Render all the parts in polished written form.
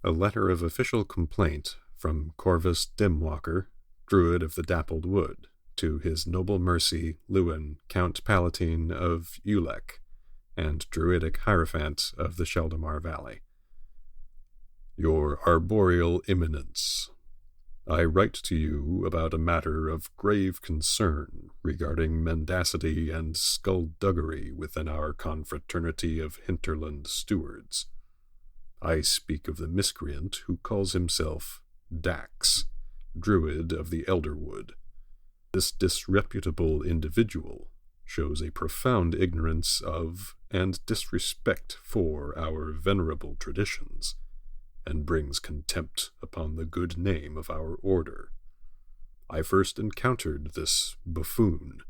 A letter of official complaint from Corvus Dimwalker, Druid of the Dappled Wood, to his noble mercy Lewin, Count Palatine of Ulek, and Druidic Hierophant of the Sheldamar Valley. Your Arboreal Eminence, I write to you about a matter of grave concern regarding mendacity and skullduggery within our confraternity of hinterland stewards. I speak of the miscreant who calls himself Dax, Druid of the Elderwood. This disreputable individual shows a profound ignorance of and disrespect for our venerable traditions, and brings contempt upon the good name of our order. I first encountered this buffoon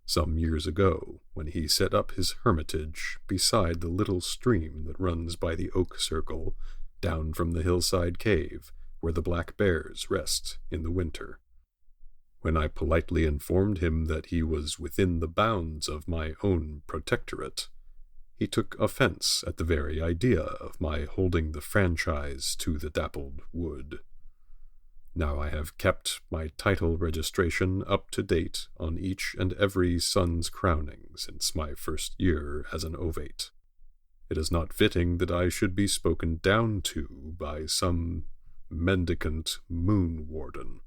some years ago when he set up his hermitage beside the little stream that runs by the oak circle down from the hillside cave where the black bears rest in the winter. When I politely informed him that he was within the bounds of my own protectorate, he took offense at the very idea of my holding the franchise to the Dappled Wood. Now I have kept my title registration up to date on each and every son's crowning since my first year as an ovate. It is not fitting that I should be spoken down to by some mendicant moon warden.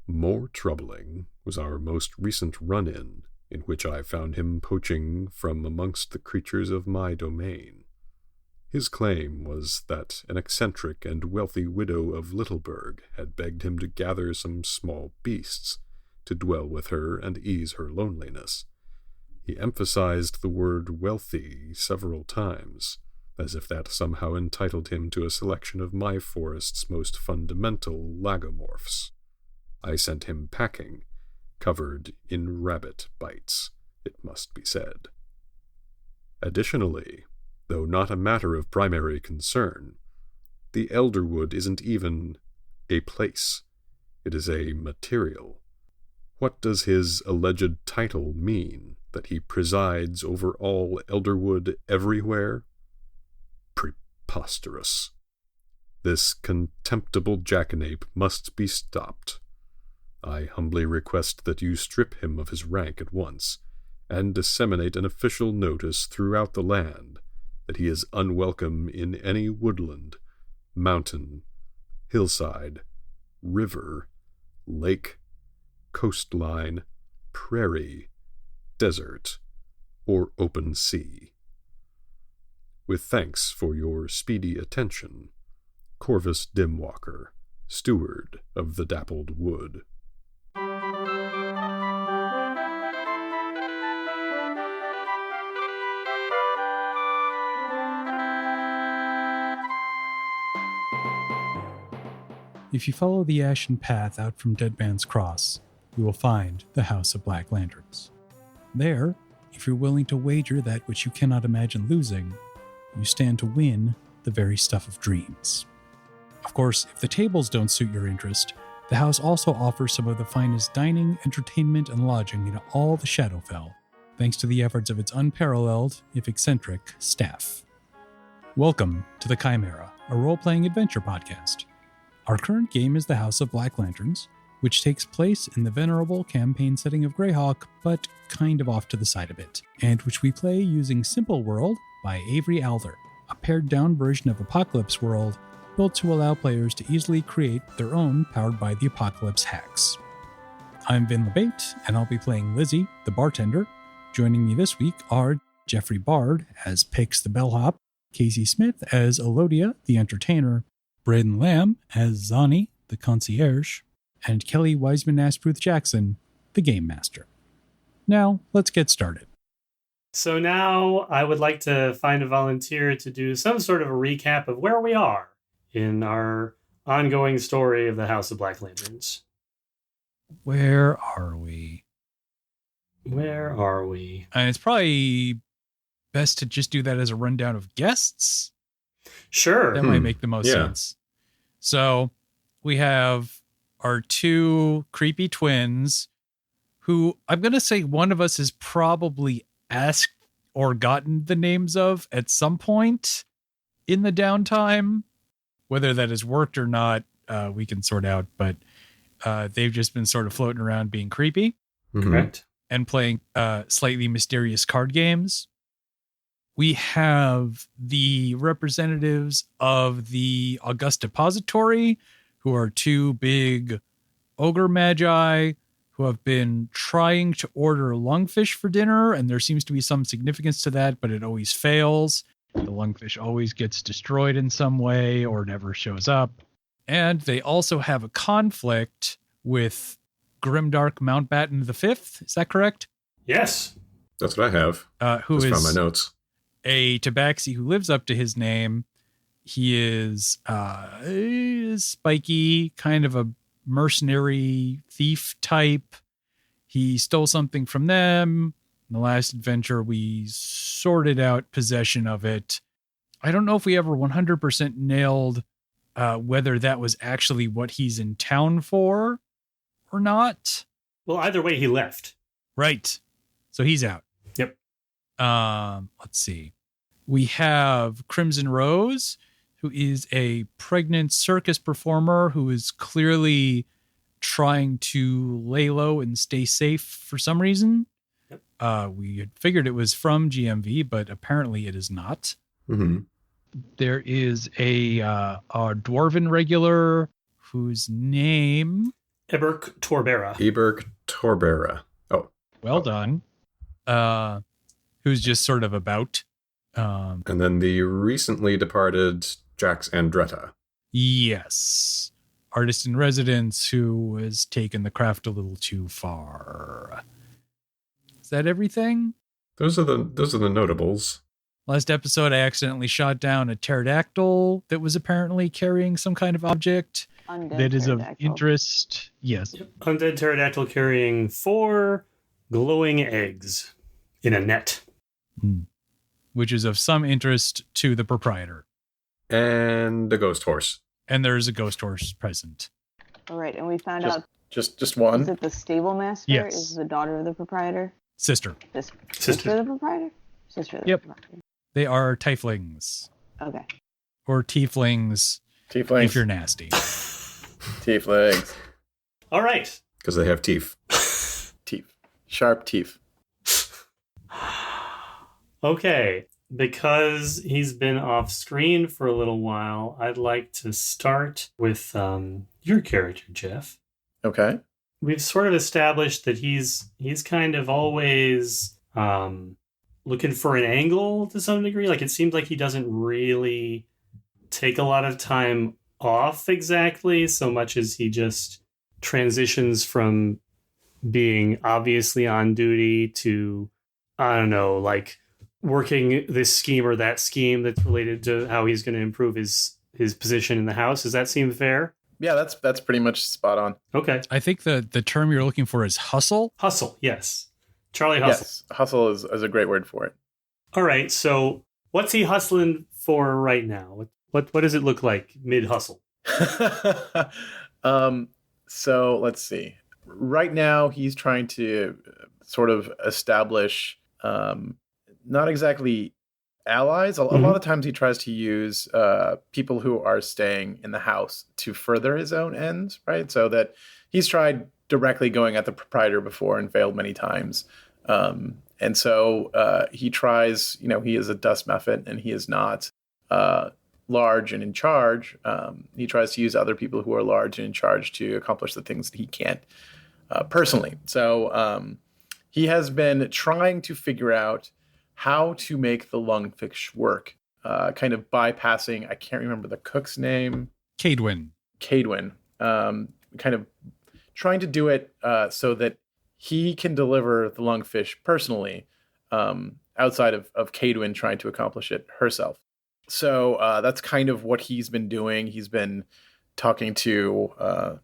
More troubling was our most recent run-in which I found him poaching from amongst the creatures of my domain. His claim was that an eccentric and wealthy widow of Littleburg had begged him to gather some small beasts, to dwell with her and ease her loneliness. He emphasized the word wealthy several times, as if that somehow entitled him to a selection of my forest's most fundamental lagomorphs. I sent him packing, covered in rabbit bites, it must be said. Additionally, though not a matter of primary concern, the Elderwood isn't even a place. It is a material. What does his alleged title mean, that he presides over all Elderwood everywhere? Preposterous. This contemptible jackanape must be stopped. I humbly request that you strip him of his rank at once, and disseminate an official notice throughout the land that he is unwelcome in any woodland, mountain, hillside, river, lake, coastline, prairie, desert, or open sea. With thanks for your speedy attention, Corvus Dimwalker, Steward of the Dappled Wood. If you follow the ashen path out from Dead Man's Cross, you will find the House of Black Lanterns. There, if you're willing to wager that which you cannot imagine losing, you stand to win the very stuff of dreams. Of course, if the tables don't suit your interest, the house also offers some of the finest dining, entertainment, and lodging in all the Shadowfell, thanks to the efforts of its unparalleled, if eccentric, staff. Welcome to the Chimera, a role-playing adventure podcast. Our current game is the House of Black Lanterns, which takes place in the venerable campaign setting of Greyhawk, but kind of off to the side of it, and which we play using Simple World by Avery Alder, a pared-down version of Apocalypse World built to allow players to easily create their own powered by the Apocalypse hacks. I'm Vin LeBate, and I'll be playing Lizzie, the bartender. Joining me this week are Jeffrey Bard as Pix the Bellhop, Kacey Smith as Elodia, the entertainer, Braden Lamb as Zani, the concierge, and Kelly Wiseman-Asbruth Jackson, the game master. Now, let's get started. So now I would like to find a volunteer to do some sort of a recap of where we are in our ongoing story of the House of Black Lanterns. Where are we? Where are we? And it's probably best to just do that as a rundown of guests. Sure. That might make the most sense. So we have our two creepy twins who I'm going to say one of us has probably asked or gotten the names of at some point in the downtime. Whether that has worked or not, we can sort out, but they've just been sort of floating around being creepy. Mhm. Correct. And playing slightly mysterious card games. We have the representatives of the August Depository, who are two big ogre magi who have been trying to order lungfish for dinner, and there seems to be some significance to that, but it always fails. The lungfish always gets destroyed in some way or never shows up. And they also have a conflict with Grimdark Mountbatten V. Is that correct? Yes. That's what I have. Who Just is from my notes. a tabaxi who lives up to his name. He is spiky, kind of a mercenary thief type. He stole something from them. In the last adventure, we sorted out possession of it. I don't know if we ever 100% nailed whether that was actually what he's in town for or not. Well, either way, he left. Right. So he's out. Yep. Let's see. We have Crimson Rose, who is a pregnant circus performer who is clearly trying to lay low and stay safe for some reason. Yep. We had figured it was from GMV, but apparently it is not. Mm-hmm. There is a dwarven regular whose name... Eberk Torbera. Eberk Torbera. Oh. Well done. Who's just sort of about. And then the recently departed Jax Andretta. Yes. Artist in residence who has taken the craft a little too far. Is that everything? Those are the notables. Last episode, I accidentally shot down a pterodactyl that was apparently carrying some kind of object Undead that is of pterodactyl. interest. Yes. Yep. Undead pterodactyl carrying 4 glowing eggs in a net. Which is of some interest to the proprietor. And a ghost horse. And there's a ghost horse present. All right, and we found out, Just is one. it the stable master? Yes. Is the daughter of the proprietor? Sister. Sister of the proprietor? Sister of the Yep. proprietor. They are tieflings. Okay. Or tieflings, Tieflings. if you're nasty. Tieflings. All right. Because they have teeth. Teeth. Sharp teeth. Okay. Because he's been off screen for a little while, I'd like to start with your character, Jeff. Okay. We've sort of established that he's kind of always looking for an angle to some degree. Like, it seems like he doesn't really take a lot of time off exactly, so much as he just transitions from being obviously on duty to, I don't know, like working this scheme or that scheme that's related to how he's going to improve his position in the house. Does that seem fair? Yeah, that's pretty much spot on. Okay. I think the term you're looking for is hustle. Hustle, yes. Charlie Hustle. Yes, hustle is a great word for it. All right, so what's he hustling for right now? What does it look like mid-hustle? So let's see. Right now, he's trying to sort of establish not exactly allies. A lot of times he tries to use people who are staying in the house to further his own ends, right? So that he's tried directly going at the proprietor before and failed many times. And so he tries, he is a dust mephit and he is not large and in charge. He tries to use other people who are large and in charge to accomplish the things that he can't personally. So he has been trying to figure out how to make the lungfish work, kind of bypassing, I can't remember the cook's name. Cadwin. Kind of trying to do it so that he can deliver the lungfish personally, outside of Cadwin trying to accomplish it herself. So that's kind of what he's been doing. He's been talking to,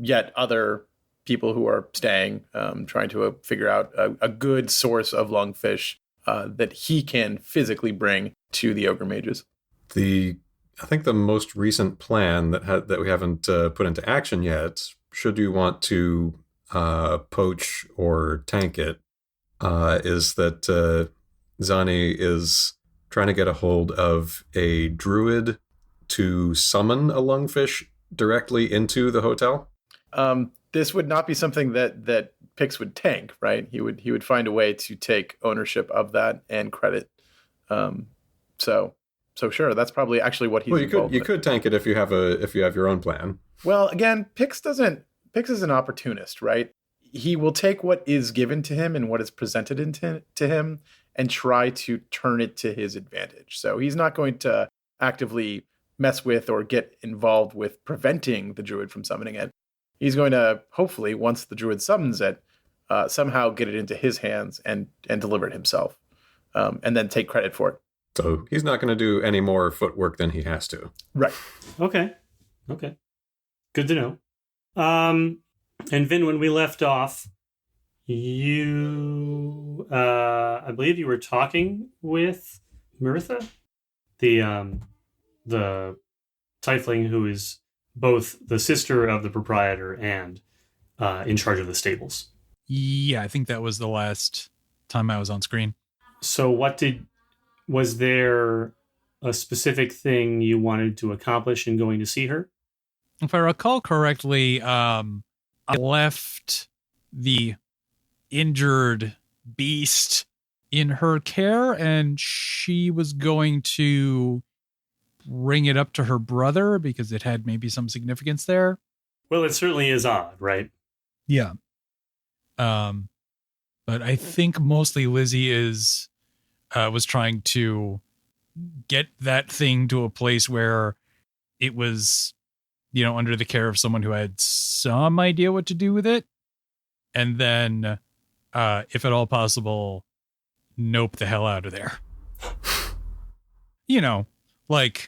yet other people who are staying, trying to figure out a good source of lungfish that he can physically bring to the ogre mages. I think the most recent plan that we haven't put into action yet, should you want to poach or tank it, is that Zani is trying to get a hold of a druid to summon a lungfish directly into the hotel? This would not be something that Pix would tank, right? He would find a way to take ownership of that and credit. So sure, that's probably actually what he's. Well, you could tank it if you have your own plan. Well, again, Pix is an opportunist, right? He will take what is given to him and what is presented to him and try to turn it to his advantage. So he's not going to actively mess with or get involved with preventing the druid from summoning it. He's going to, hopefully, once the druid summons it, somehow get it into his hands and deliver it himself, and then take credit for it. So he's not going to do any more footwork than he has to. Right. Okay. Good to know. And Vin, when we left off, you, I believe you were talking with Mirtha, the tiefling who is both the sister of the proprietor and in charge of the stables. Yeah, I think that was the last time I was on screen. So was there a specific thing you wanted to accomplish in going to see her? If I recall correctly, I left the injured beast in her care, and she was going to bring it up to her brother because it had maybe some significance there. Well, it certainly is odd, right? Yeah. But I think mostly Lizzie was trying to get that thing to a place where it was, under the care of someone who had some idea what to do with it. And then, if at all possible, nope the hell out of there.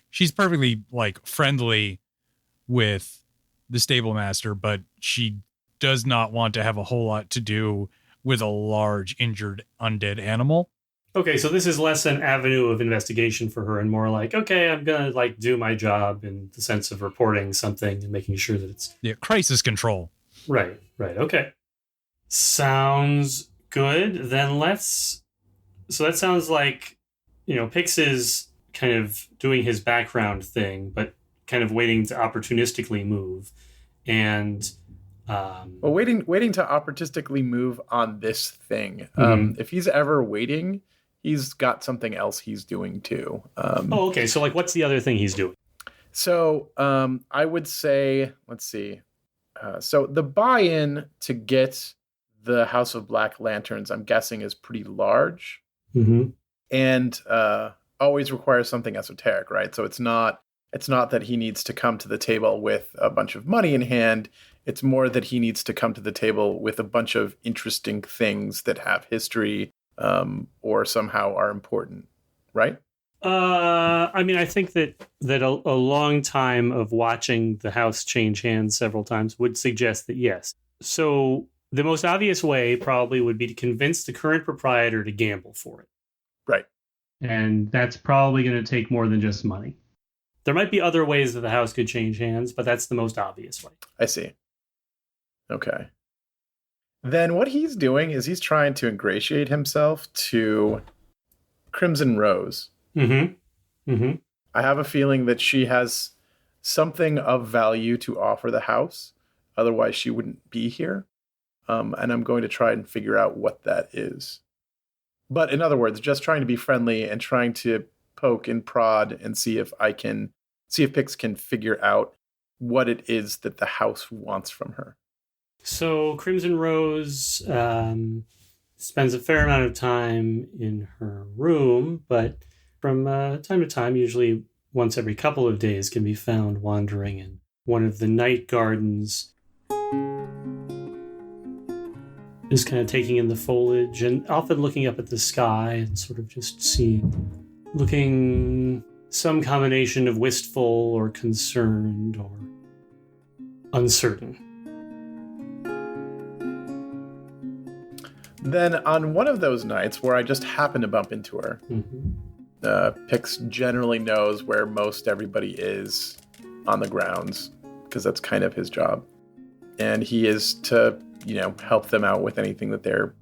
She's perfectly friendly with the stable master, but she does not want to have a whole lot to do with a large injured undead animal. Okay, so this is less an avenue of investigation for her and more like, okay, I'm going to do my job in the sense of reporting something and making sure that it's... Yeah, crisis control. Right, okay. Sounds good. Then so that sounds like, Pix is kind of doing his background thing, but kind of waiting to opportunistically move. And... waiting to opportunistically move on this thing. If he's ever waiting, he's got something else he's doing too. Okay. So what's the other thing he's doing? So I would say, let's see. So the buy-in to get the House of Black Lanterns, I'm guessing, is pretty large, and always requires something esoteric, right? So it's not that he needs to come to the table with a bunch of money in hand. It's more that he needs to come to the table with a bunch of interesting things that have history or somehow are important, right? I think that a long time of watching the house change hands several times would suggest that yes. So the most obvious way probably would be to convince the current proprietor to gamble for it. Right. And that's probably going to take more than just money. There might be other ways that the house could change hands, but that's the most obvious way. I see. Okay. Then what he's doing is he's trying to ingratiate himself to Crimson Rose. I have a feeling that she has something of value to offer the house. Otherwise, she wouldn't be here. And I'm going to try and figure out what that is. But in other words, just trying to be friendly and trying to poke and prod and see if Pix can figure out what it is that the house wants from her. So Crimson Rose spends a fair amount of time in her room, but from time to time, usually once every couple of days, can be found wandering in one of the night gardens, just kind of taking in the foliage and often looking up at the sky and sort of just looking some combination of wistful or concerned or uncertain. Then on one of those nights where I just happen to bump into her, Pix generally knows where most everybody is on the grounds because that's kind of his job. And he is to, help them out with anything that they're,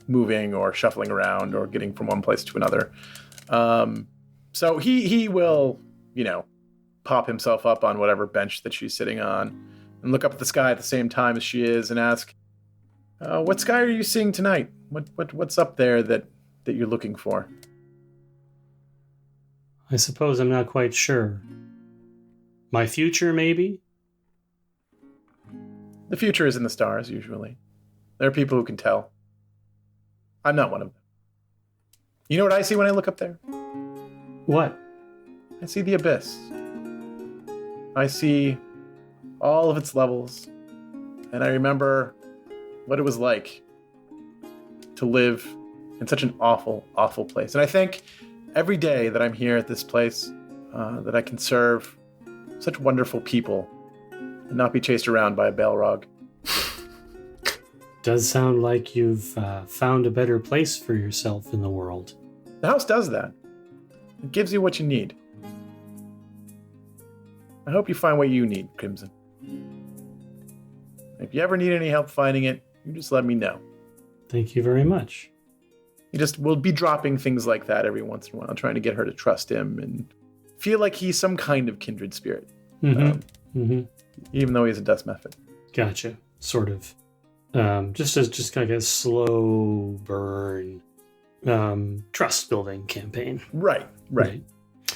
moving or shuffling around or getting from one place to another. So he will, pop himself up on whatever bench that she's sitting on and look up at the sky at the same time as she is and ask, what sky are you seeing tonight? What's up there that you're looking for? I suppose I'm not quite sure. My future, maybe? The future is in the stars, usually. There are people who can tell. I'm not one of them. You know what I see when I look up there? What? I see the abyss. I see all of its levels. And I remember what it was like to live in such an awful, awful place. And I think every day that I'm here at this place, that I can serve such wonderful people and not be chased around by a Balrog. Does sound like you've found a better place for yourself in the world. The house does that. It gives you what you need. I hope you find what you need, Crimson. If you ever need any help finding it, you just let me know. Thank you very much. We'll be dropping things like that every once in a while, trying to get her to trust him and feel like he's some kind of kindred spirit. Even though he's a dust method. Gotcha. Sort of. Just like a slow burn trust building campaign. Right.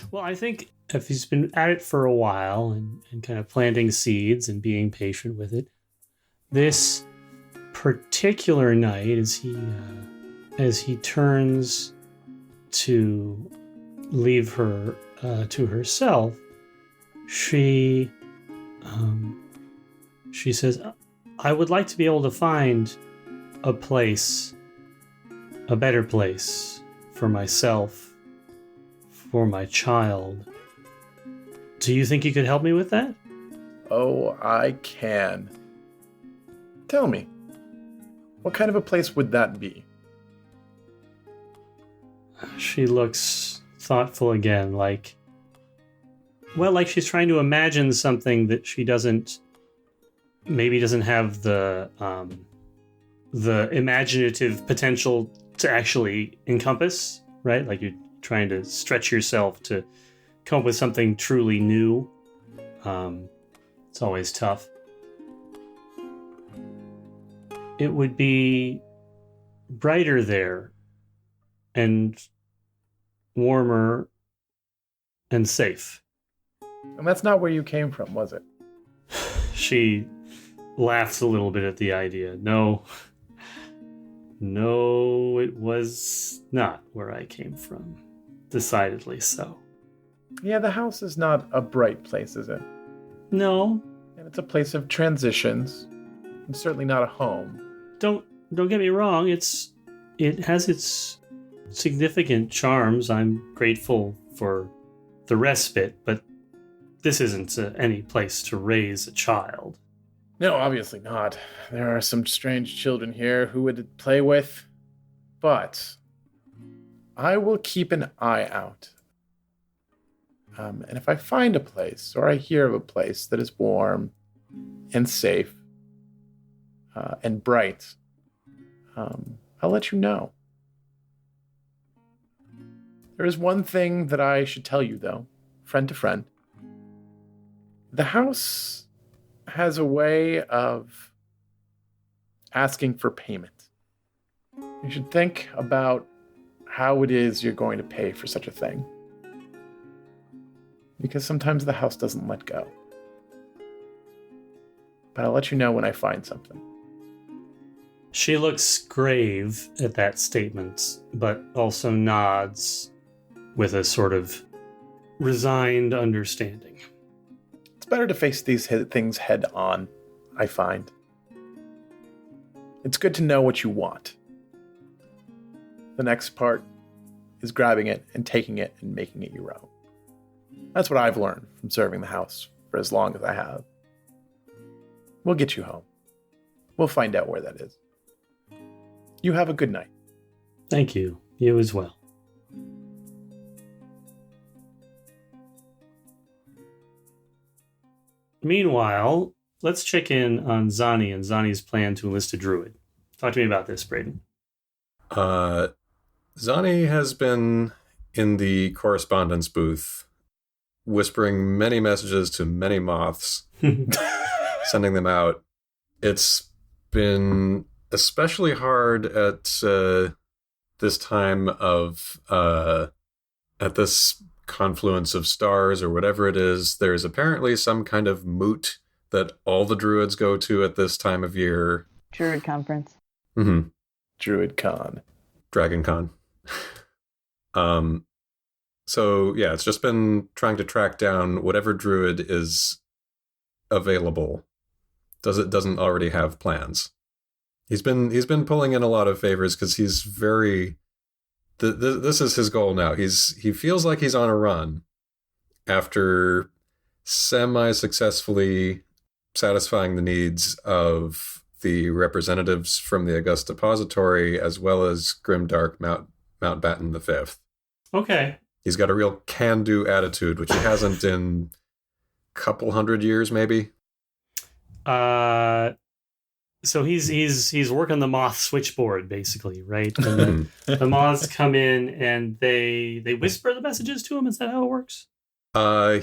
Well, I think if he's been at it for a while and kind of planting seeds and being patient with it, this particular night, as he turns to leave her to herself, she says, I would like to be able to find a place, a better place for myself, for my child. Do you think you could help me with that? Oh, I can. Tell me, what kind of a place would that be? She looks thoughtful again, like she's trying to imagine something that she doesn't have the imaginative potential to actually encompass, right? Like you're trying to stretch yourself to come up with something truly new. It's always tough. It would be brighter there and warmer and safe. And that's not where you came from, was it? She laughs a little bit at the idea. No, it was not where I came from. Decidedly so. Yeah, the house is not a bright place, is it? No. And it's a place of transitions. It's certainly not a home. Don't get me wrong. It has its significant charms. I'm grateful for the respite, but this isn't any place to raise a child. No, obviously not. There are some strange children here who would play with, but I will keep an eye out. And if I find a place, or I hear of a place that is warm and safe and bright, I'll let you know. There is one thing that I should tell you, though, friend to friend. The house has a way of asking for payment. You should think about how it is you're going to pay for such a thing. Because sometimes the house doesn't let go. But I'll let you know when I find something. She looks grave at that statement, but also nods with a sort of resigned understanding. It's better to face these things head on, I find. It's good to know what you want. The next part is grabbing it and taking it and making it your own. That's what I've learned from serving the house for as long as I have. We'll get you home. We'll find out where that is. You have a good night. Thank you. You as well. Meanwhile, let's check in on Zani and Zani's plan to enlist a druid. Talk to me about this, Braden. Zani has been in the correspondence booth whispering many messages to many moths, sending them out. It's been especially hard at this time of at this confluence of stars or whatever it is. There's apparently some kind of moot that all the druids go to at this time of year. Druid conference. Mm-hmm. Druid Con. Dragon Con. So yeah, it's just been trying to track down whatever druid is available. Doesn't already have plans. He's been pulling in a lot of favors because he's very. This is his goal now. He feels like he's on a run after semi-successfully satisfying the needs of the representatives from the August Depository as well as Grimdark Mountbatten V. Okay. He's got a real can-do attitude, which he hasn't in a couple hundred years, maybe. So he's working the moth switchboard, basically, right? And the moths come in and they whisper the messages to him. Is that how it works?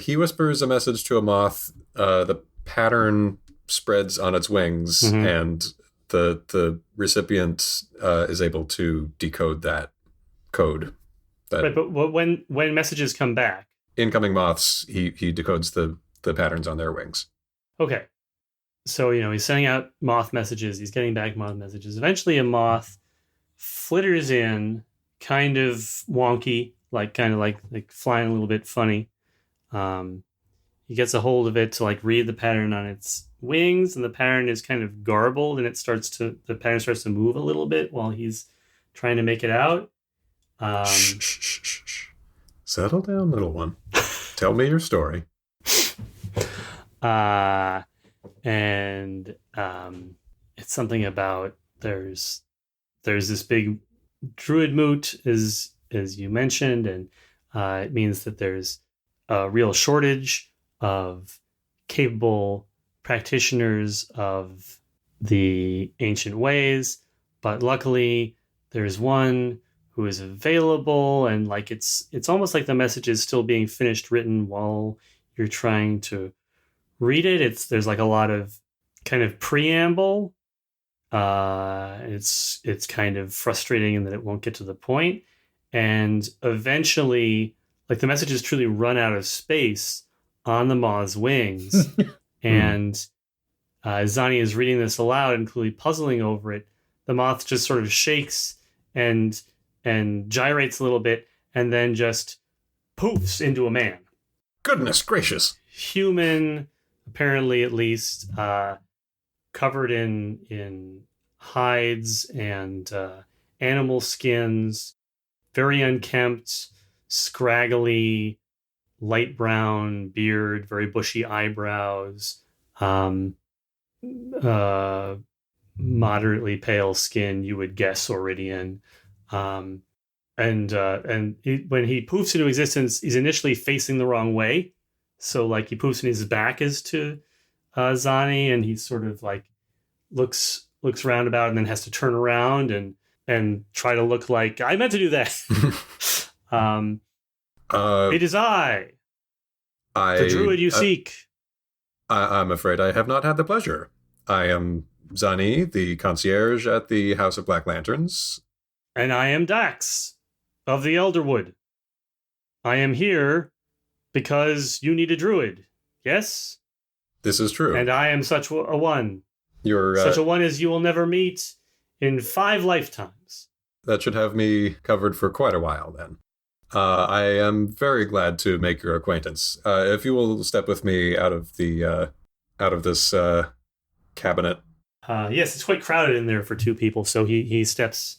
He whispers a message to a moth. The pattern spreads on its wings, and the recipient is able to decode that code. Right, but when messages come back, incoming moths, he decodes the patterns on their wings. Okay. So, he's sending out moth messages. He's getting back moth messages. Eventually, a moth flitters in, kind of wonky, like flying a little bit funny. He gets a hold of it to read the pattern on its wings, and the pattern is kind of garbled, and the pattern starts to move a little bit while he's trying to make it out. Shh. Settle down, little one. Tell me your story. And it's something about there's this big druid moot, as you mentioned, and it means that there's a real shortage of capable practitioners of the ancient ways, but luckily there's one who is available, and it's almost like the message is still being written while you're trying to read it. There's a lot of kind of preamble. It's kind of frustrating in that it won't get to the point. And eventually, the messages truly run out of space on the moth's wings. And Zani is reading this aloud and clearly puzzling over it. The moth just sort of shakes and gyrates a little bit and then just poofs into a man. Goodness gracious. Human, apparently at least, covered in hides and animal skins, very unkempt, scraggly, light brown beard, very bushy eyebrows, moderately pale skin, you would guess Auridian. And when he poofs into existence, he's initially facing the wrong way. So he poofs and his back is to Zani, and he sort of looks roundabout and then has to turn around and try to look like I meant to do that. It is I, the druid you seek. I'm afraid I have not had the pleasure. I am Zani, the concierge at the House of Black Lanterns. And I am Dax of the Elderwood. I am here because you need a druid. Yes? This is true. And I am such a one. You're such a one as you will never meet in 5 lifetimes. That should have me covered for quite a while, then. I am very glad to make your acquaintance. If you will step with me out of this cabinet. Yes, it's quite crowded in there for 2 people, so he steps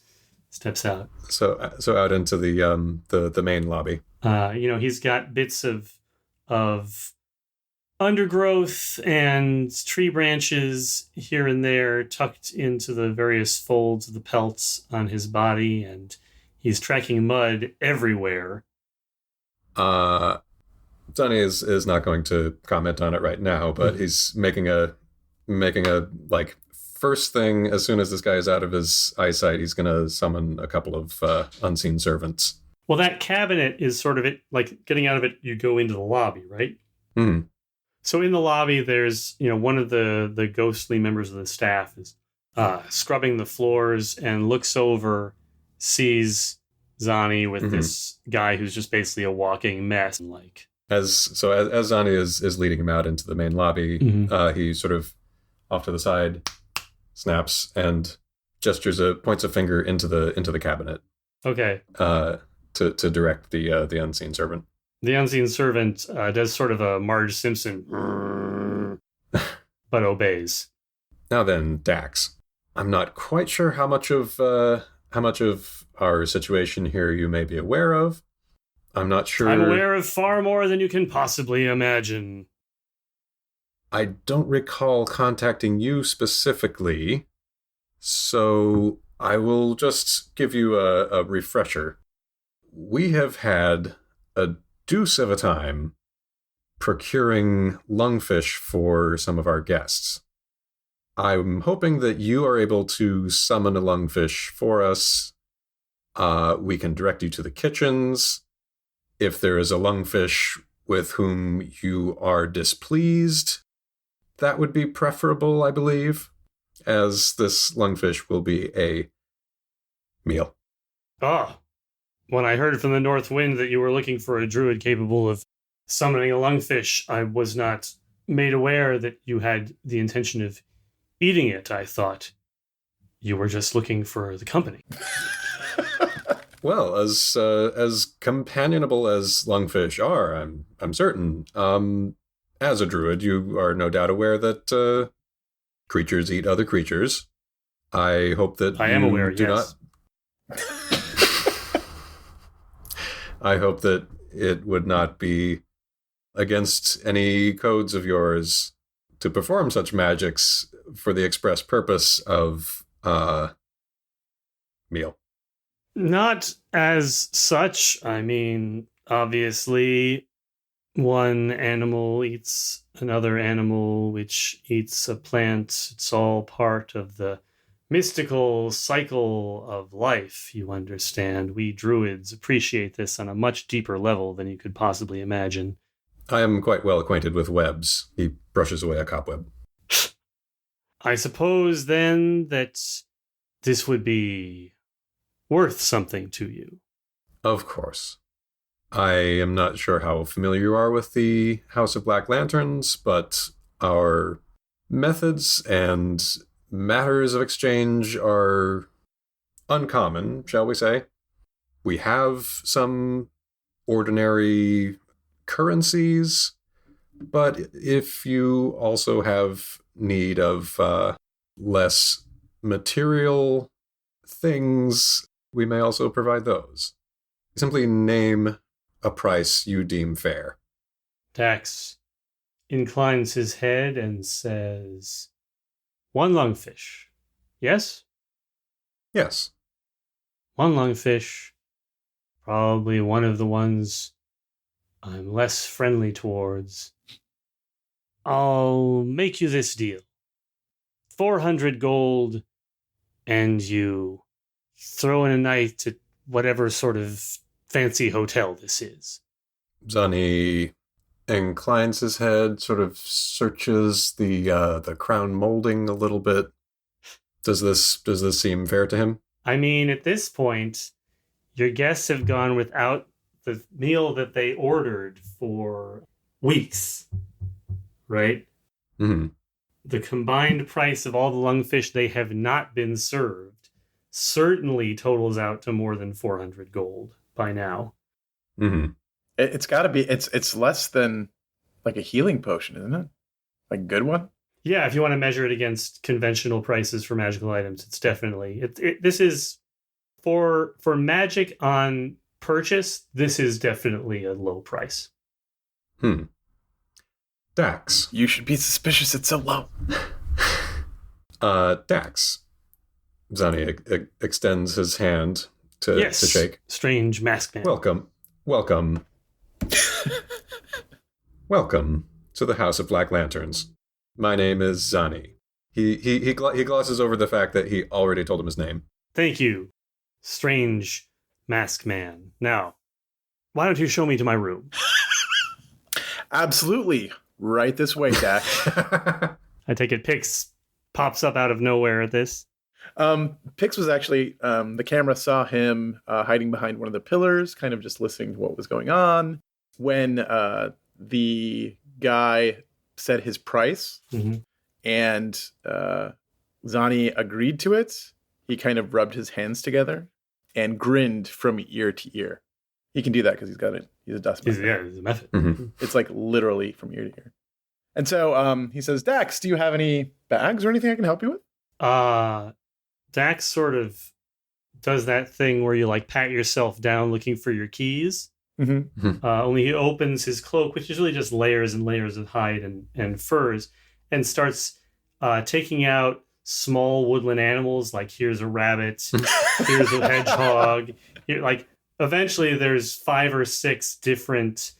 out. So out into the main lobby. He's got bits of undergrowth and tree branches here and there tucked into the various folds of the pelts on his body, and he's tracking mud everywhere. Sonny is not going to comment on it right now, but he's making a first thing, as soon as this guy is out of his eyesight, he's going to summon a couple of unseen servants. Well, that cabinet is sort of it, like getting out of it, you go into the lobby, right? Mm-hmm. So in the lobby, there's, one of the ghostly members of the staff is scrubbing the floors and looks over, sees Zani with this guy who's just basically a walking mess. Like As Zani is leading him out into the main lobby, he sort of off to the side snaps and gestures points a finger into the cabinet. Okay. To direct the unseen servant. The unseen servant does sort of a Marge Simpson, but obeys. Now then, Dax, I'm not quite sure how much of our situation here you may be aware of. I'm not sure. I'm aware of far more than you can possibly imagine. I don't recall contacting you specifically, so I will just give you a refresher. We have had a deuce of a time procuring lungfish for some of our guests. I'm hoping that you are able to summon a lungfish for us. We can direct you to the kitchens. If there is a lungfish with whom you are displeased, that would be preferable, I believe, as this lungfish will be a meal. Ah. When I heard from the North Wind that you were looking for a druid capable of summoning a lungfish, I was not made aware that you had the intention of eating it. I thought you were just looking for the company. Well, as companionable as lungfish are, I'm certain. As a druid, you are no doubt aware that creatures eat other creatures. I hope that I am aware. Do yes. not. I hope that it would not be against any codes of yours to perform such magics for the express purpose of meal. Not as such. I mean, obviously, one animal eats another animal, which eats a plant. It's all part of the mystical cycle of life, you understand. We druids appreciate this on a much deeper level than you could possibly imagine. I am quite well acquainted with webs. He brushes away a cobweb. I suppose, then, that this would be worth something to you. Of course. I am not sure how familiar you are with the House of Black Lanterns, but our methods and matters of exchange are uncommon, shall we say. We have some ordinary currencies, but if you also have need of less material things, we may also provide those. Simply name a price you deem fair. Dax inclines his head and says, 1 lungfish. Yes? Yes. 1 lungfish. Probably one of the ones I'm less friendly towards. I'll make you this deal. 400 gold, and you throw in a night at whatever sort of fancy hotel this is. Zani inclines his head, sort of searches the crown molding a little bit. Does this seem fair to him? I mean, at this point, your guests have gone without the meal that they ordered for weeks, right? Mm-hmm. The combined price of all the lungfish they have not been served certainly totals out to more than 400 gold by now. Mm-hmm. It's got to be. It's less than like a healing potion, isn't it? Like a good one. Yeah, if you want to measure it against conventional prices for magical items, it's definitely this is for magic on purchase. This is definitely a low price. Dax, you should be suspicious. It's so low. Dax. Zani extends his hand to shake. Strange masked man. Welcome. Welcome to the House of Black Lanterns. My name is Zani. He glosses over the fact that he already told him his name. Thank you, strange masked man. Now, why don't you show me to my room? Absolutely. Right this way, Dak. I take it Pix pops up out of nowhere at this. Pix was actually, the camera saw him hiding behind one of the pillars, kind of just listening to what was going on. When the guy said his price and Zani agreed to it, he kind of rubbed his hands together and grinned from ear to ear. He can do that because he's a dust method. Yeah, it's a method. It's like literally from ear to ear. And so he says, Dax, do you have any bags or anything I can help you with? Dax sort of does that thing where you like pat yourself down looking for your keys. Only he opens his cloak, which is really just layers and layers of hide and furs, and starts taking out small woodland animals. Like, here's a rabbit, here's a hedgehog. Like, eventually there's 5 or 6 different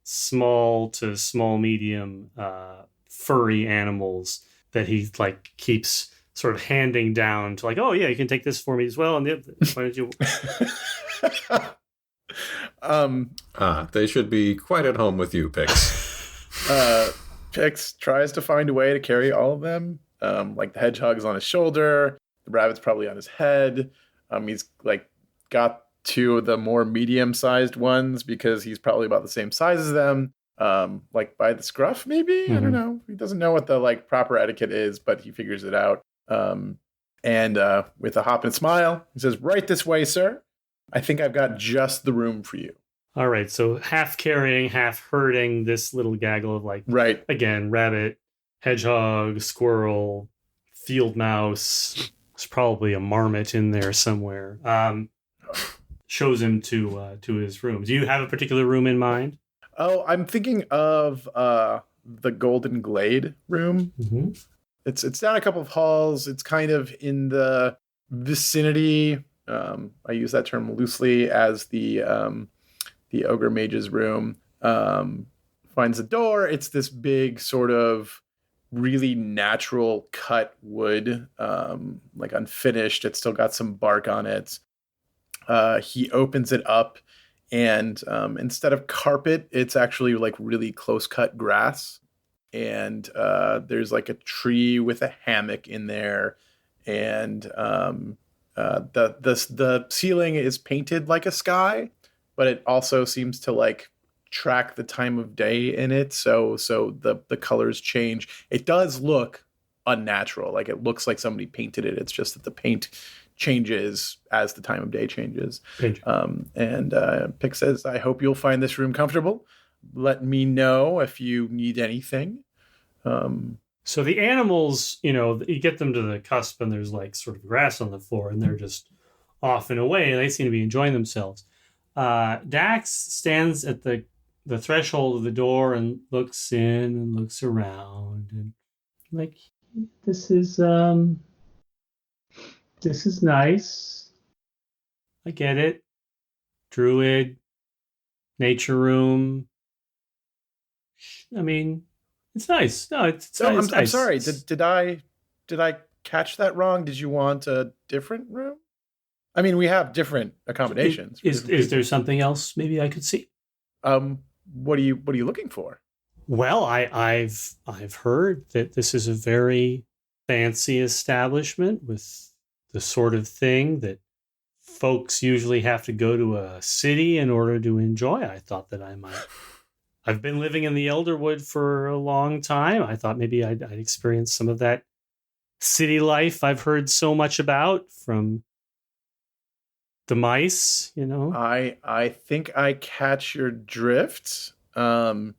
small to small medium furry animals that he like keeps sort of handing down to, like, oh yeah, you can take this for me as well, and why don't you? They should be quite at home with you, Pix. Pix tries to find a way to carry all of them. Like, the hedgehog's on his shoulder, the rabbit's probably on his head. He's like got 2 of the more medium-sized ones because he's probably about the same size as them. Like by the scruff, maybe? I don't know. He doesn't know what the like proper etiquette is, but he figures it out. And with a hop and a smile, he says, right this way, sir. I think I've got just the room for you. All right, so half carrying, half herding this little gaggle of, like, right, again, rabbit, hedgehog, squirrel, field mouse. There's probably a marmot in there somewhere. Shows him to his room. Do you have a particular room in mind? Oh, I'm thinking of the Golden Glade room. It's down a couple of halls. It's kind of in the vicinity. I use that term loosely as the ogre mage's room. Finds a door. It's this big sort of really natural cut wood, like unfinished. It's still got some bark on it. He opens it up, and instead of carpet, it's actually like really close cut grass. And there's like a tree with a hammock in there, and the ceiling is painted like a sky, but it also seems to like track the time of day in it. So the colors change. It does look unnatural. Like, it looks like somebody painted it. It's just that the paint changes as the time of day changes. And Pick says, I hope you'll find this room comfortable. Let me know if you need anything. So the animals, you get them to the cusp and there's like sort of grass on the floor and they're just off and away and they seem to be enjoying themselves. Dax stands at the threshold of the door and looks in and looks around and like, this is nice. I get it. Druid, nature room. I mean, it's nice. No, it's nice. I'm sorry. Did I catch that wrong? Did you want a different room? I mean, we have different accommodations. Is there something else maybe I could see? What are you looking for? Well, I've heard that this is a very fancy establishment with the sort of thing that folks usually have to go to a city in order to enjoy. I thought that I might. I've been living in the Elderwood for a long time. I thought maybe I'd experience some of that city life I've heard so much about from the mice, I think I catch your drift. The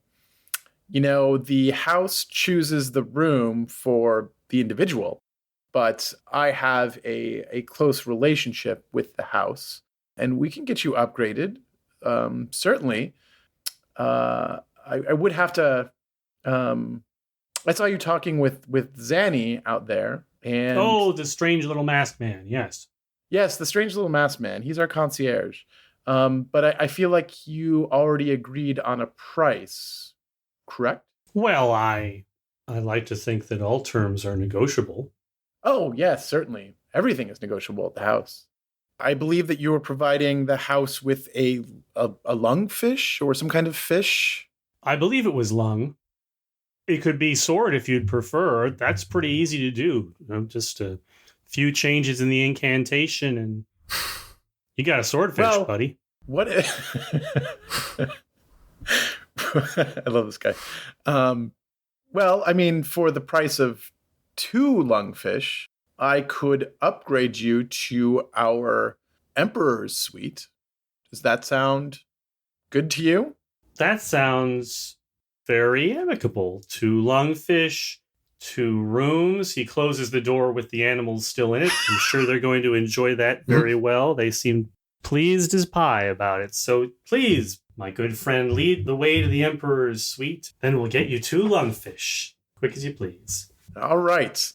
house chooses the room for the individual, but I have a close relationship with the house, and we can get you upgraded. Certainly. I would have to. I saw you talking with Zanny out there, and the strange little masked man. Yes, the strange little masked man. He's our concierge. But I feel like you already agreed on a price, correct? Well, I like to think that all terms are negotiable. Oh, yes, certainly. Everything is negotiable at the house. I believe that you were providing the house with a lungfish or some kind of fish. I believe it was lung. It could be sword if you'd prefer. That's pretty easy to do. Just a few changes in the incantation, and you got a swordfish, buddy. What? I love this guy. Well, I mean, for the price of 2 lungfish, I could upgrade you to our Emperor's Suite. Does that sound good to you? That sounds very amicable. 2 lungfish, 2 rooms. He closes the door with the animals still in it. I'm sure they're going to enjoy that very well. They seem pleased as pie about it. So please, my good friend, lead the way to the Emperor's Suite. Then we'll get you 2 lungfish. Quick as you please. All right.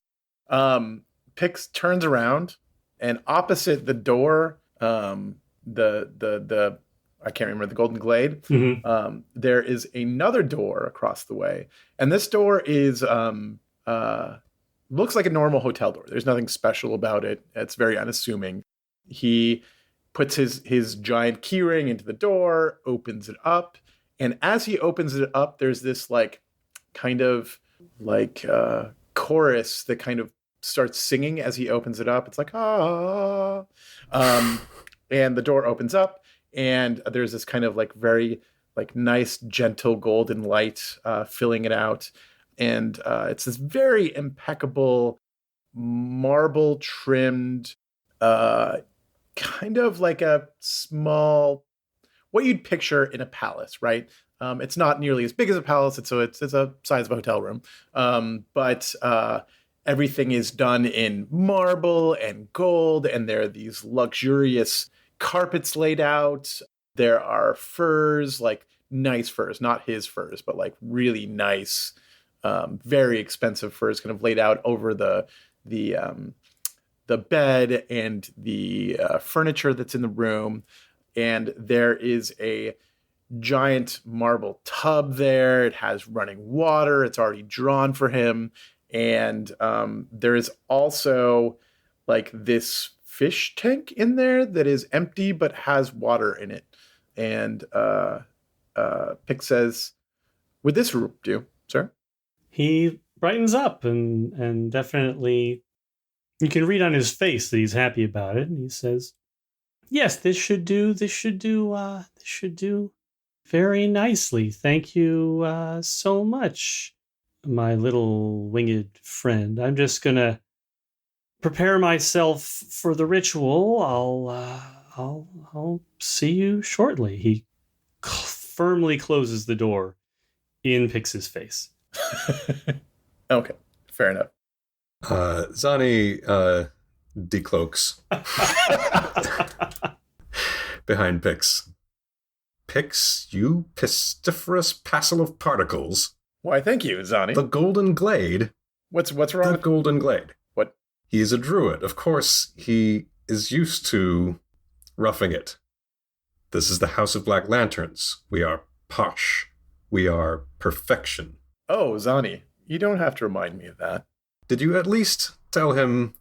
Pix turns around, and opposite the door, the I can't remember, the Golden Glade. Mm-hmm. There is another door across the way, and this door is looks like a normal hotel door. There's nothing special about it. It's very unassuming. He puts his giant keyring into the door, opens it up, and as he opens it up, there's this kind of chorus that kind of starts singing as he opens it up. It's like, ah. And the door opens up, and there's this kind of very nice, gentle golden light filling it out. And it's this very impeccable, marble trimmed, kind of like a small, what you'd picture in a palace, right? It's not nearly as big as a palace, it's a size of a hotel room. But everything is done in marble and gold, and there are these luxurious carpets laid out. There are furs, nice furs, not his furs, but really nice, very expensive furs kind of laid out over the bed and the furniture that's in the room. And there is a giant marble tub there. It has running water. It's already drawn for him. And there is also this fish tank in there that is empty but has water in it. And Pick says, "Would this do, sir?" He brightens up and definitely, you can read on his face that he's happy about it. And he says, "Yes, this should do very nicely. Thank you so much, my little winged friend. I'm just gonna prepare myself for the ritual. I'll see you shortly." He firmly closes the door in Pix's face. Okay, fair enough. Zani decloaks behind Pix. Pix, you pestiferous passel of particles. Why, thank you, Zani. The Golden Glade. What's wrong the with Golden Glade? What? He is a druid. Of course, he is used to roughing it. This is the House of Black Lanterns. We are posh. We are perfection. Oh, Zani, you don't have to remind me of that. Did you at least tell him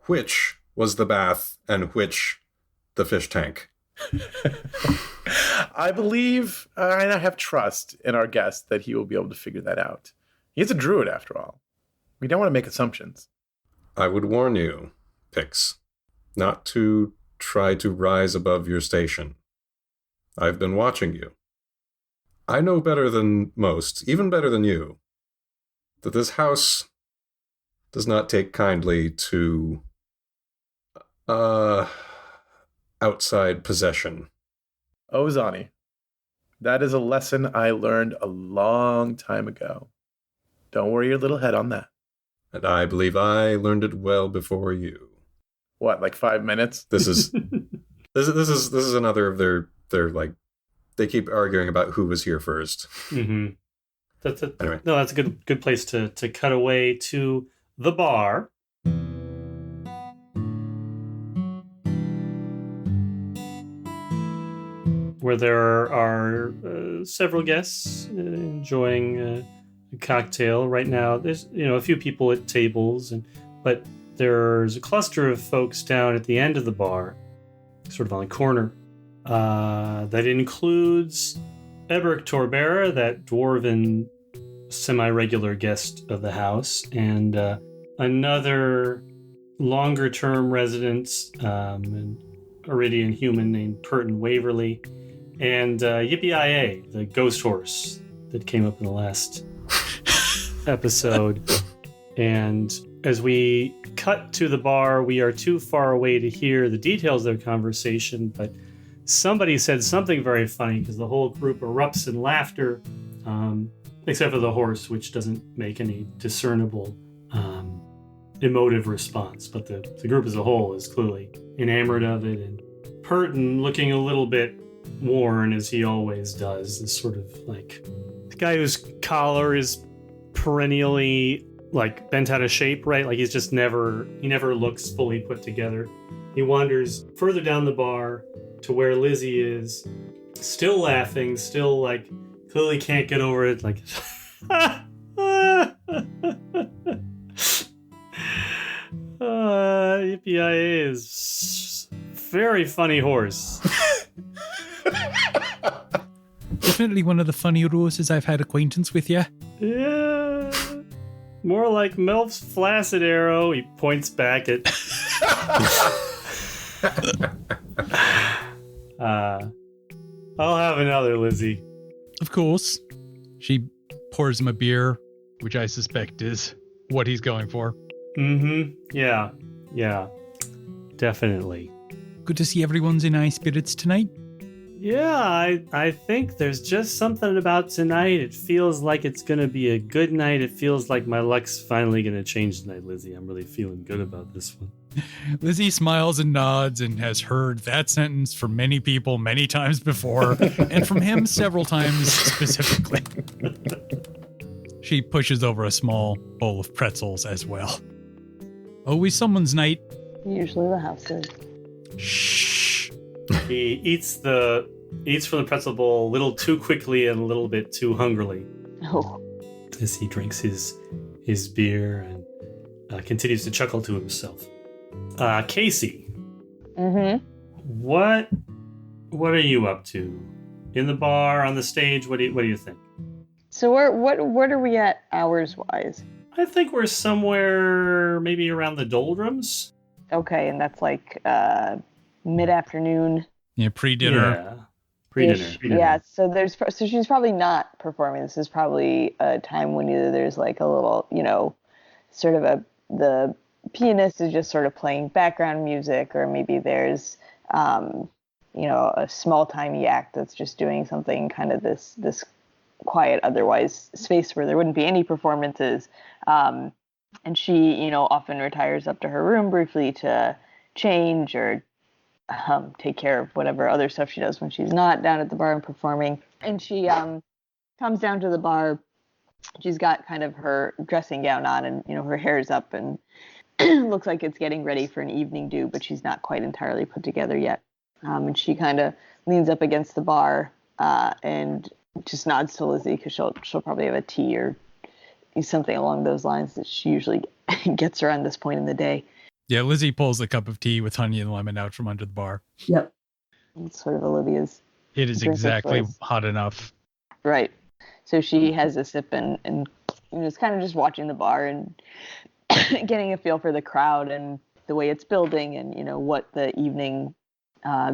which was the bath and which the fish tank? I believe, and I have trust in our guest that he will be able to figure that out. He's a druid, after all. We don't want to make assumptions. I would warn you, Pix, not to try to rise above your station. I've been watching you. I know better than most, even better than you, that this house does not take kindly to outside possession. Oh, Zani, that is a lesson I learned a long time ago. Don't worry your little head on that. And I believe I learned it well before you. What, 5 minutes? This is another of their they keep arguing about who was here first. Mm-hmm. Anyway. No, that's a good place to cut away to the bar. Where there are several guests enjoying a cocktail. Right now, there's a few people at tables, but there's a cluster of folks down at the end of the bar sort of on the corner. That includes Eberk Torbera, that dwarven semi-regular guest of the house, and another longer-term resident, an Iridian human named Purton Waverly, and Yippee-I-A, the ghost horse that came up in the last episode. And as we cut to the bar, we are too far away to hear the details of their conversation, but somebody said something very funny because the whole group erupts in laughter, except for the horse, which doesn't make any discernible emotive response. But the group as a whole is clearly enamored of it. And Purton, looking a little bit worn, as he always does, is sort of like the guy whose collar is perennially like bent out of shape, right? Like he never looks fully put together. He wanders further down the bar to where Lizzie is, still laughing, still like clearly can't get over it. Like, Yippee-I-A is very funny horse. Definitely one of the funnier horses I've had acquaintance with, yeah. Yeah. More like Melf's flaccid arrow. He points back at. I'll have another, Lizzie. Of course. She pours him a beer, which I suspect is what he's going for. Mm-hmm. Yeah. Yeah. Definitely. Good to see everyone's in high spirits tonight. Yeah, I think there's just something about tonight. It feels like it's going to be a good night. It feels like my luck's finally going to change tonight, Lizzie. I'm really feeling good about this one. Lizzie smiles and nods and has heard that sentence from many people many times before, and from him several times specifically. She pushes over a small bowl of pretzels as well. Always someone's night. Usually the house is. Shh. He eats from the pretzel bowl a little too quickly and a little bit too hungrily. Oh. As he drinks his beer and continues to chuckle to himself. Kacey. Mm-hmm. What are you up to? In the bar, on the stage, what do you think? So what are we at hours wise? I think we're somewhere maybe around the doldrums. Okay, and that's like mid-afternoon. Yeah, pre-dinner. Yeah. Pre-dinner. Yeah, so she's probably not performing. This is probably a time when either there's like a little, sort of the pianist is just sort of playing background music, or maybe there's a small timey act that's just doing something kind of this quiet otherwise space where there wouldn't be any performances. And she, often retires up to her room briefly to change or take care of whatever other stuff she does when she's not down at the bar and performing. And she comes down to the bar. She's got kind of her dressing gown on and, her hair's up and looks like it's getting ready for an evening do, but she's not quite entirely put together yet. And she kind of leans up against the bar and just nods to Lizzie because she'll probably have a tea or something along those lines that she usually gets around this point in the day. Yeah, Lizzie pulls the cup of tea with honey and lemon out from under the bar. Yep. It's sort of Olivia's. It is exactly hot enough. Right. So she has a sip and is kind of just watching the bar and getting a feel for the crowd and the way it's building and, what the evening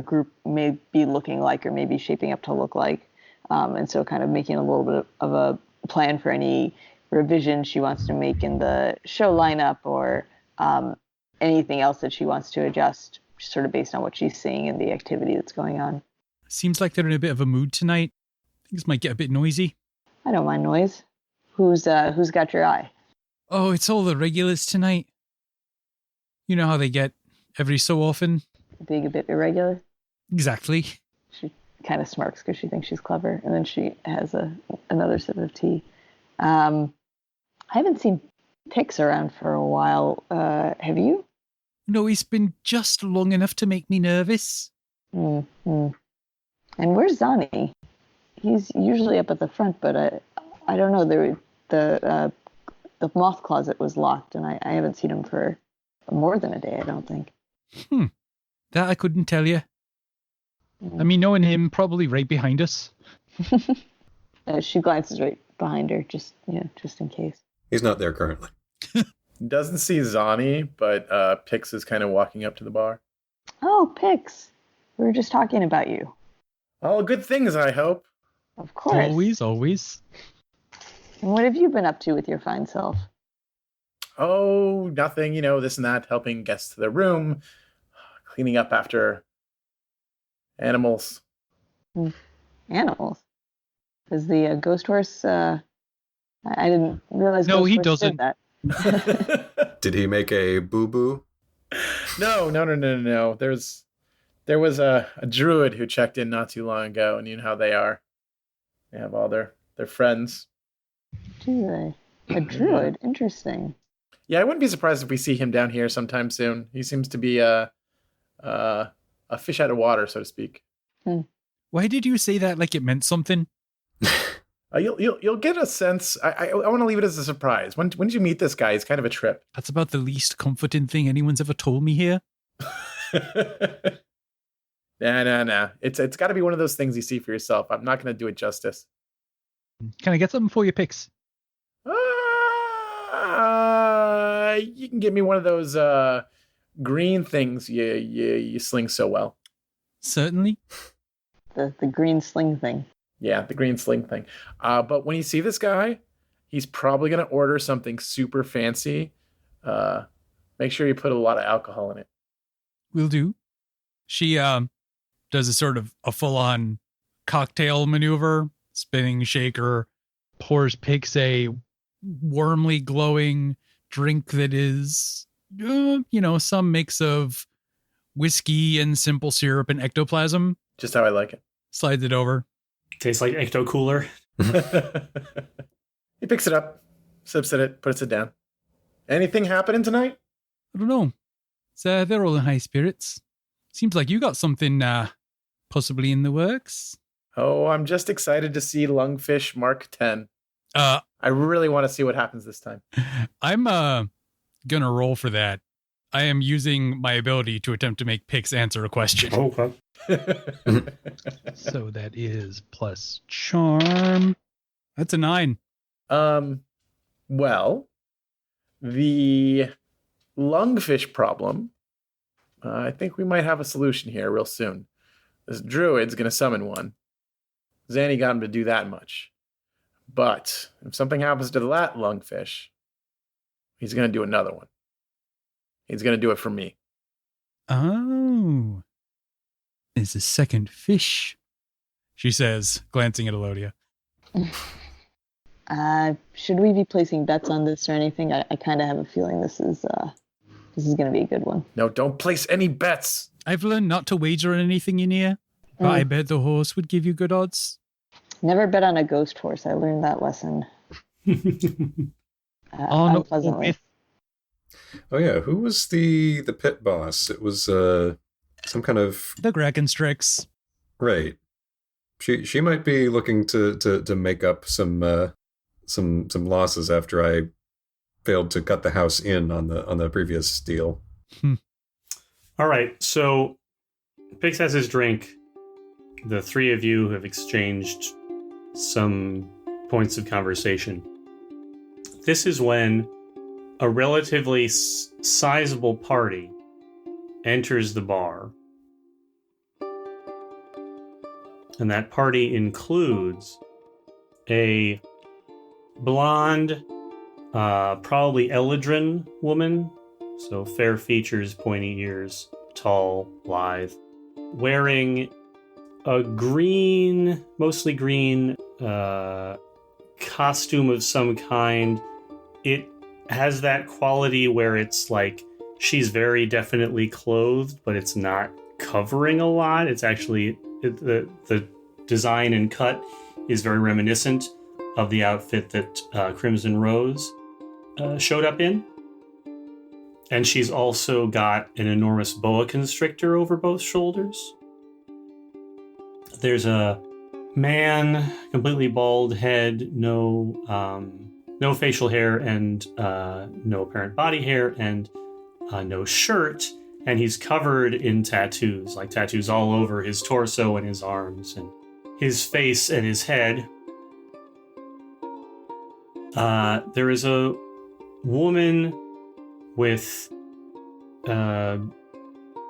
group may be looking like or maybe shaping up to look like. And so kind of making a little bit of a plan for any revision she wants to make in the show lineup or anything else that she wants to adjust sort of based on what she's seeing and the activity that's going on. Seems like they're in a bit of a mood tonight. Things might get a bit noisy. I don't mind noise. Who's got your eye? Oh, it's all the regulars tonight. You know how they get every so often. Being a bit irregular? Exactly. She kind of smirks because she thinks she's clever, and then she has another sip of tea. I haven't seen Pix around for a while. Have you? No, he's been just long enough to make me nervous. Mm-hmm. And where's Zani? He's usually up at the front, but I don't know. The moth closet was locked, and I haven't seen him for more than a day, I don't think. That I couldn't tell you. I mean, knowing him, probably right behind us. She glances right behind her, just in case. He's not there currently. Doesn't see Zani, but Pix is kind of walking up to the bar. Oh, Pix. We were just talking about you. All good things, I hope. Of course. Always. And what have you been up to with your fine self? Oh, nothing, this and that, helping guests to their room, cleaning up after animals. Animals? Is the ghost horse, I didn't realize No, ghost he horse doesn't. did that. Did he make a boo-boo? No. There was a druid who checked in not too long ago, and you know how they are. They have all their friends. Do they? A druid? Interesting. Yeah, I wouldn't be surprised if we see him down here sometime soon. He seems to be a fish out of water, so to speak. Why did you say that like it meant something? You'll get a sense. I want to leave it as a surprise. When did you meet this guy? He's kind of a trip. That's about the least comforting thing anyone's ever told me here. Nah. It's got to be one of those things you see for yourself. I'm not going to do it justice. Can I get something for you, Pix? You can give me one of those green things you sling so well. Certainly. The green sling thing. Yeah, the green sling thing. But when you see this guy, he's probably going to order something super fancy. Make sure you put a lot of alcohol in it. Will do. She does a sort of a full-on cocktail maneuver, spinning shaker, pours Pix a warmly glowing drink that is, some mix of whiskey and simple syrup and ectoplasm. Just how I like it. Slides it over. Tastes like Ecto Cooler. He picks it up, sips at it, puts it down. Anything happening tonight? I don't know. They're all in high spirits. Seems like you got something possibly in the works. Oh, I'm just excited to see Lungfish Mark 10. I really want to see what happens this time. I'm gonna roll for that. I am using my ability to attempt to make Pix answer a question. Okay. So that is plus charm. That's a 9. Well, the lungfish problem, I think we might have a solution here real soon. This druid's going to summon one. Zanny got him to do that much. But if something happens to that lungfish, he's going to do another one. He's going to do it for me. Oh. There's a second fish, she says, glancing at Elodia. Should we be placing bets on this or anything? I kind of have a feeling this is going to be a good one. No, don't place any bets. I've learned not to wager on anything in here, but I bet the horse would give you good odds. Never bet on a ghost horse. I learned that lesson. Unpleasantly. Oh yeah, who was the pit boss? It was some kind of the Krakenstrix. Right. She might be looking to make up some losses after I failed to cut the house in on the previous deal. All right, so Pix has his drink. The three of you have exchanged some points of conversation. This is when a relatively sizable party enters the bar. And that party includes a blonde, probably Eladrin woman. So fair features, pointy ears, tall, lithe. Wearing a green, mostly green, costume of some kind. It has that quality where it's like she's very definitely clothed, but it's not covering a lot. It's actually the design and cut is very reminiscent of the outfit that Crimson Rose showed up in. And she's also got an enormous boa constrictor over both shoulders. There's a man, completely bald head, no facial hair, and no apparent body hair, and no shirt. and he's covered in tattoos, like tattoos all over his torso and his arms and his face and his head. There is a woman with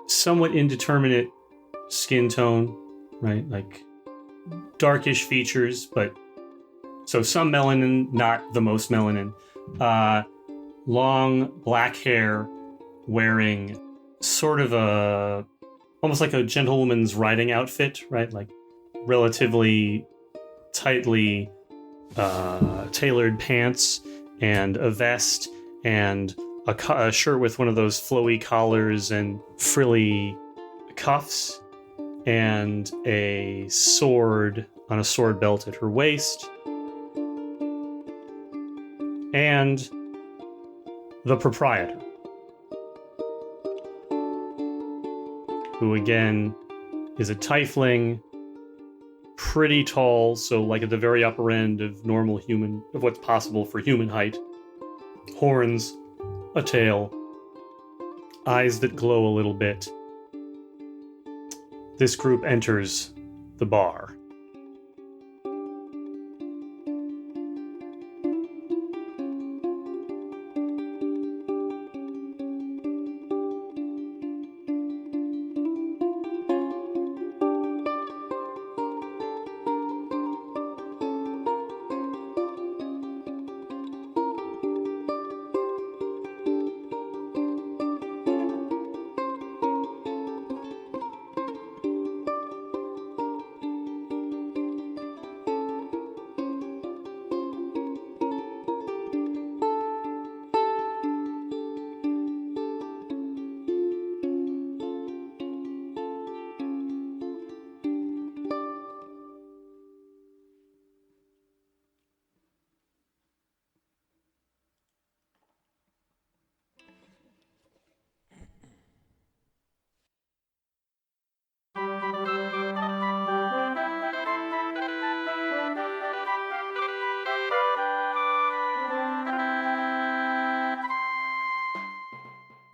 somewhat indeterminate skin tone, right? Like darkish features, but so some melanin, not the most melanin. Long black hair, wearing sort of almost like a gentlewoman's riding outfit, right? Like relatively tightly tailored pants and a vest and a shirt with one of those flowy collars and frilly cuffs, and a sword on a sword belt at her waist, and the proprietor, who again is a tiefling, pretty tall, so like at the very upper end of normal human, of what's possible for human height. Horns, a tail, eyes that glow a little bit. This group enters the bar.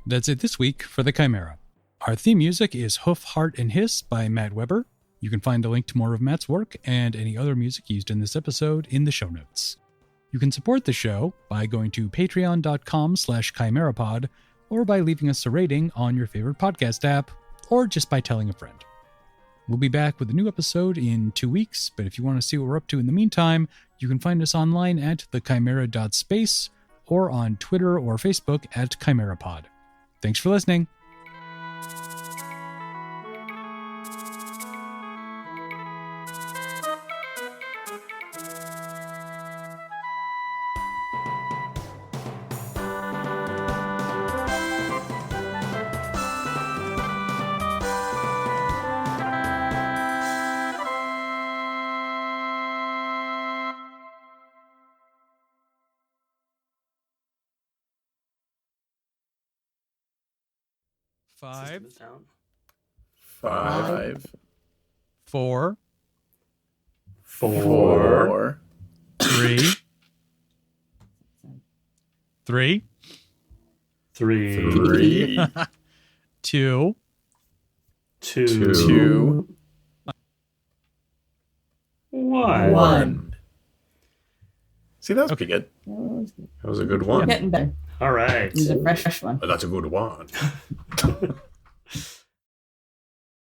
That's it this week for the Chimera. Our theme music is Hoof, Heart, and Hiss by Matt Weber. You can find a link to more of Matt's work and any other music used in this episode in the show notes. You can support the show by going to patreon.com/chimerapod, or by leaving us a rating on your favorite podcast app, or just by telling a friend. We'll be back with a new episode in 2 weeks, but if you want to see what we're up to in the meantime, you can find us online at thechimera.space or on Twitter or Facebook at ChimeraPod. Thanks for listening. Five, Five, 4, four, 3, 3, three, 2, two, 1. See, that was pretty good. That was a good one. Getting better. All right. It was a fresh one. That's a good one.